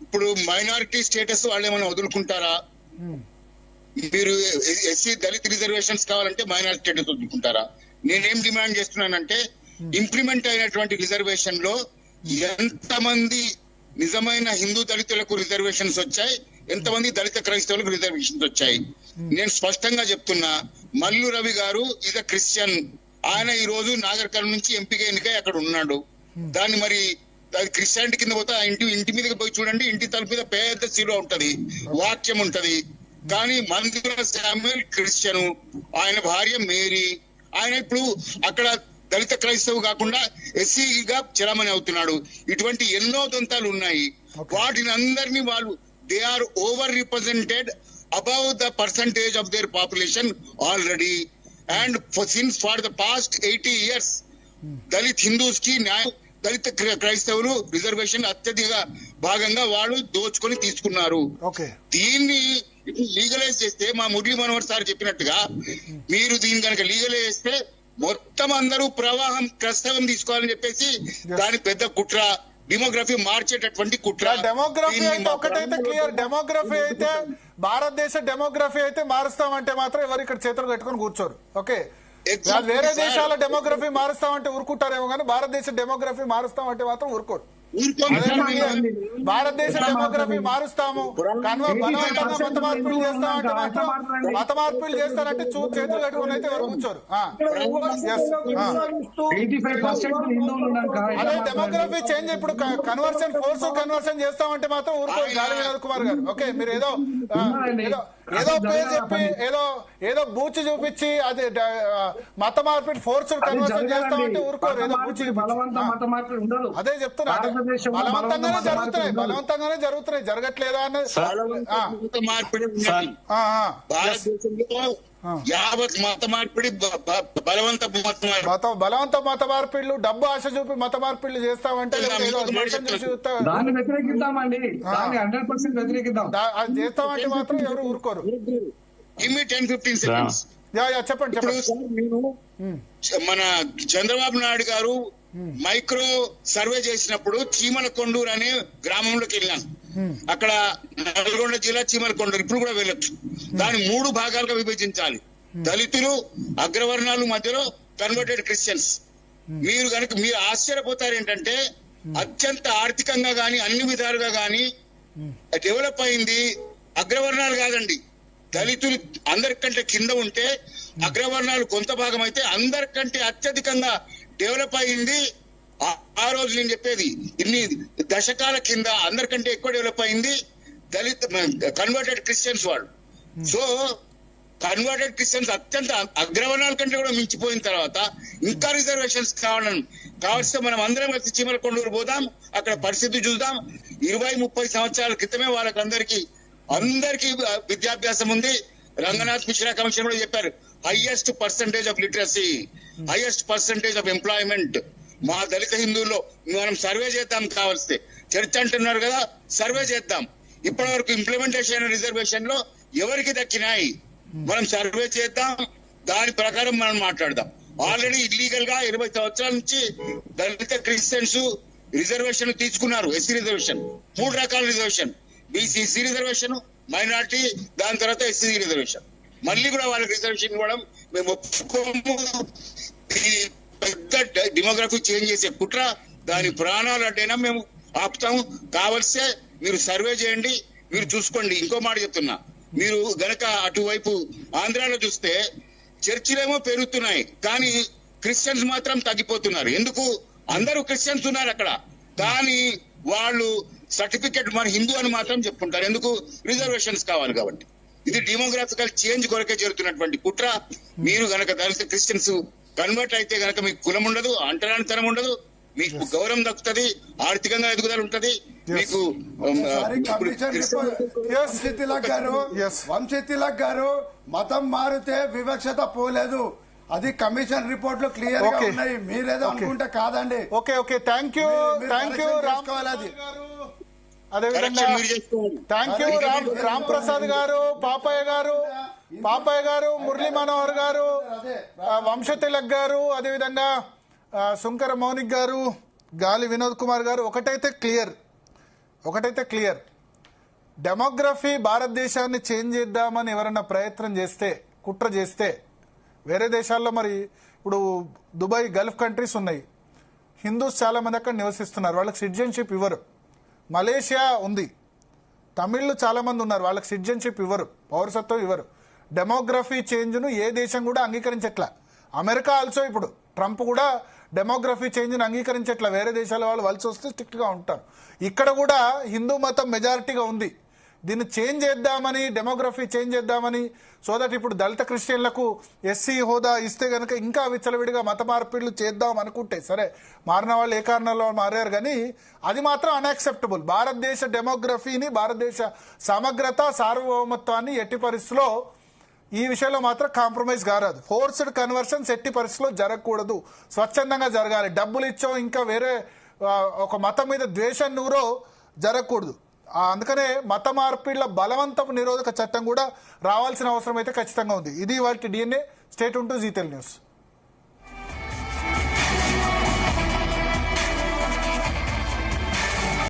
ఇప్పుడు minority status వాళ్ళు ఏమైనా వదులుకుంటారా? మీరు ఎస్సీ దళిత్ రిజర్వేషన్స్ కావాలంటే మైనారిటీ స్టేటస్ వదులుకుంటారా? నేనేం డిమాండ్ చేస్తున్నానంటే ఇంప్లిమెంట్ అయినటువంటి రిజర్వేషన్ లో ఎంతమంది నిజమైన హిందూ దళితులకు రిజర్వేషన్స్ వచ్చాయి, ఎంతమంది దళిత క్రైస్తవులకు రిజర్వేషన్స్ వచ్చాయి? నేను స్పష్టంగా చెప్తున్నా, మల్లు రవి గారు ఇద క్రిస్టియన్, ఆయన ఈ రోజు నాగర్కర్నూలు నుంచి ఎంపీగా ఎన్నికై అక్కడ ఉన్నాడు. దాన్ని మరి అది క్రిస్టియానిటీ కింద పోతే ఆ ఇంటి మీదకి పోయి చూడండి, ఇంటి తలుపు మీద పెద్ద శిలువ ఉంటది, వాక్యం ఉంటది. కానీ మందిర శామ్యూల్ క్రిస్టియన్, ఆయన భార్య మేరీ, ఆయన ఇప్పుడు అక్కడ దళిత క్రైస్తవు కాకుండా ఎస్సీగా చలామణి అవుతున్నాడు. ఇటువంటి ఎన్నో దొంతాలు ఉన్నాయి. వాటిని అందరినీ వాళ్ళు they are over represented above the percentage of their population already, and since for the past 80 years dalit hindus ki న్యాయం, దళిత క్రైస్తవులు రిజర్వేషన్ అత్యధిక భాగంగా వాళ్ళు దోచుకొని తీసుకున్నారు. దీన్ని లీగలైజ్ చేస్తే మా మురళీ మనోహర్ సార్ చెప్పినట్టుగా మీరు దీన్ని కనుక లీగలైజ్ చేస్తే మొత్తం అందరూ ప్రవాహం క్రైస్తవం తీసుకోవాలని చెప్పేసి దాని పెద్ద కుట్ర, డెమోగ్రఫీ మార్చేటటువంటి కుట్ర. డెమోగ్రఫీ అయితే ఒకటైతే క్లియర్, డెమోగ్రఫీ అయితే భారతదేశ డెమోగ్రఫీ అయితే మారుస్తామంటే మాత్రం ఎవరు ఇక్కడ చేతులు కట్టుకొని కూర్చోరు. ఓకే, వేరే దేశాల డెమోగ్రఫీ మారుస్తామంటే ఊరుకుంటారేమో కానీ భారతదేశ డెమోగ్రఫీ మారుస్తామంటే మాత్రం ఊరుకోరు. భారతదేశ డెమోగ్రఫీ మారుస్తాము, బలవంతంగా మత మార్పులు చేస్తామంటే మాత్రం మత మార్పులు చేస్తారంటే చేతులు కట్టుకుని అయితే ఎవరు కూర్చోరు. అదే డెమోగ్రఫీ చేంజ్, ఇప్పుడు కన్వర్షన్ ఫోర్స్ కన్వర్షన్ చేస్తామంటే మాత్రం ఊరుకోరు గాలి వినోద్ కుమార్ గారు. ఓకే, మీరు ఏదో పేరు చెప్పి ఏదో బూచి చూపించి అది మత మార్పిడి ఫోర్స్ కన్వర్షన్ చేస్తామంటే ఊరుకోరు. ఏదో బూచి అదే చెప్తున్నా, బలవంతంగానే జరుగుతున్నాయి, జరగట్లేదా అన్నది యావత్ మత మార్పిడి, బలవంత మత మార్పిడ్లు, డబ్బు ఆశ చూపి మత మార్పిడ్లు చేస్తామంటే దాన్ని వ్యతిరేకిద్దామండి, 100% అది చేస్తామంటే మాత్రం ఎవరు ఊరుకోరు. చెప్పండి. మన చంద్రబాబు నాయుడు గారు మైక్రో సర్వే చేసినప్పుడు చీమలకొండూరు అనే గ్రామంలోకి వెళ్ళాను. అక్కడ నల్గొండ జిల్లా చీమలకొండూరు, ఇప్పుడు కూడా వెళ్ళొచ్చు. దాన్ని 3 భాగాలుగా విభజించాలి. దళితులు, అగ్రవర్ణాలు, మధ్యలో కన్వర్టెడ్ క్రిస్టియన్స్. మీరు ఆశ్చర్యపోతారు ఏంటంటే అత్యంత ఆర్థికంగా గాని అన్ని విధాలుగా గాని డెవలప్ అయింది అగ్రవర్ణాలు కాదండి. దళితులు అందరికంటే కింద ఉంటే అగ్రవర్ణాలు కొంత భాగం అయితే అందరికంటే అత్యధికంగా డెవలప్ అయింది ఆ రోజు నేను చెప్పేది ఇన్ని దశకాల కింద అందరికంటే ఎక్కువ డెవలప్ అయింది దళిత కన్వర్టెడ్ క్రిస్టియన్స్ వాళ్ళు. సో కన్వర్టెడ్ క్రిస్టియన్స్ అత్యంత అగ్రవర్ణాల కంటే కూడా మించిపోయిన తర్వాత ఇంకా రిజర్వేషన్స్ కావాల్సి మనం అందరం కలిసి చీమలకొండూరు పోదాం, అక్కడ పరిస్థితి చూద్దాం. 20-30 సంవత్సరాల క్రితమే వాళ్ళకందరికీ విద్యాభ్యాసం ఉంది. రంగనాథ్ మిశ్రా కమిషన్ కూడా చెప్పారు, highest percentage of literacy, highest percentage of employment మా దళిత హిందువుల్లో. మనం సర్వే చేద్దాం, కావాల్సి చర్చ అంటున్నారు కదా, సర్వే చేద్దాం. ఇప్పటి వరకు ఇంప్లిమెంటేషన్ అయిన రిజర్వేషన్ లో ఎవరికి దక్కినాయి మనం సర్వే చేద్దాం, దాని ప్రకారం మనం మాట్లాడదాం. ఆల్రెడీ ఇల్లీగల్ గా 20 సంవత్సరాల నుంచి దళిత క్రిస్టియన్స్ రిజర్వేషన్ తీసుకున్నారు. ఎస్సీ రిజర్వేషన్ 3 రకాల రిజర్వేషన్, బీసీసీ రిజర్వేషన్, మైనార్టీ, దాని తర్వాత ఎస్సీ రిజర్వేషన్. మళ్ళీ కూడా వాళ్ళకి రిజర్వేషన్ ఇవ్వడం మేము ఒప్పుకోము. పెద్ద డెమోగ్రఫీ చేంజ్ చేసే కుట్ర, దాని ప్రాణాలు అడ్డైనా మేము ఆపుతాము. కావలసే మీరు సర్వే చేయండి, మీరు చూసుకోండి. ఇంకో మాట చెప్తున్నా, మీరు గనక అటువైపు ఆంధ్రాలో చూస్తే చర్చిలేమో పెరుగుతున్నాయి కానీ క్రిస్టియన్స్ మాత్రం తగ్గిపోతున్నారు. ఎందుకు? అందరూ క్రిస్టియన్స్ ఉన్నారు అక్కడ, కానీ వాళ్ళు సర్టిఫికెట్ మన హిందూ అని మాత్రం చెప్పుకుంటారు. ఎందుకు? రిజర్వేషన్స్ కావాలి కాబట్టి. ఇది డెమోగ్రాఫికల్ చేంజ్ కొరకే జరుగుతున్నటువంటి కుట్ర. మీరు గనక దళిత క్రిస్టియన్స్ కన్వర్ట్ అయితే గనక మీకు కులం ఉండదు, అంటరానితనం ఉండదు, మీకు గౌరవం దక్కుతుంది, ఆర్థికంగా ఎదుగుదల ఉంటది. మీకు వంశీతిలక్ గారు మతం మారితే వివక్షత పోలేదు, అది కమిషన్ రిపోర్ట్ లో క్లియర్ గా ఉన్నాయి. మీరేదో అనుకుంటే కాదండి. ఓకే ఓకే, థ్యాంక్ యూ రాసుకోవాలి. అదేవిధంగా థ్యాంక్ యూ రామ్ ప్రసాద్ గారు, పాపయ్య గారు, మురళీ మనోహర్ గారు, వంశతిలక్ గారు, అదేవిధంగా శంకర మౌనిక్ గారు, గాలి వినోద్ కుమార్ గారు ఒకటైతే క్లియర్, డెమోగ్రఫీ భారతదేశాన్ని చేంజ్ చేద్దామని ఎవరైనా ప్రయత్నం చేస్తే, కుట్ర చేస్తే, వేరే దేశాల్లో మరి ఇప్పుడు దుబాయ్ గల్ఫ్ కంట్రీస్ ఉన్నాయి, హిందూస్ చాలా మంది అక్కడ నివసిస్తున్నారు, వాళ్ళకి సిటిజన్షిప్ ఇవ్వరు. మలేషియా ఉంది, తమిళ్లు చాలా మంది ఉన్నారు, వాళ్ళకి సిటిజన్షిప్ ఇవ్వరు, పౌరసత్వం ఇవ్వరు. డెమోగ్రఫీ చేంజ్ను ఏ దేశం కూడా అంగీకరించట్లా. అమెరికా ఆల్సో ఇప్పుడు ట్రంప్ కూడా డెమోగ్రఫీ చేంజ్ను అంగీకరించట్లా. వేరే దేశాల వాళ్ళు వలస వస్తే స్ట్రిక్ట్గా ఉంటారు. ఇక్కడ కూడా హిందూ మతం మెజారిటీగా ఉంది. దీన్ని చేంజ్ చేద్దామని, డెమోగ్రఫీ చేంజ్ చేద్దామని, సో దట్ ఇప్పుడు దళిత క్రిస్టియన్లకు ఎస్సీ హోదా ఇస్తే కనుక ఇంకా విచ్చలవిడిగా మత మార్పిళ్లు చేద్దాం అనుకుంటే, సరే మారిన వాళ్ళు ఏ కారణాల్లో మారారు, కానీ అది మాత్రం అన్యాక్సెప్టబుల్. భారతదేశ డెమోగ్రఫీని, భారతదేశ సమగ్రత, సార్వభౌమత్వాన్ని ఎట్టి పరిస్థితిలో ఈ విషయంలో మాత్రం కాంప్రమైజ్ కారాదు. ఫోర్స్డ్ కన్వర్షన్స్ ఎట్టి పరిస్థితిలో జరగకూడదు, స్వచ్ఛందంగా జరగాలి. డబ్బులు ఇచ్చో ఇంకా వేరే ఒక మతం మీద ద్వేషం నూరో జరగకూడదు. అందుకనే మత మార్పిళ్ల బలవంతపు నిరోధక చట్టం కూడా రావాల్సిన అవసరం అయితే ఖచ్చితంగా ఉంది. ఇది వాటి DNA. Stay tune to Zee Telugu news.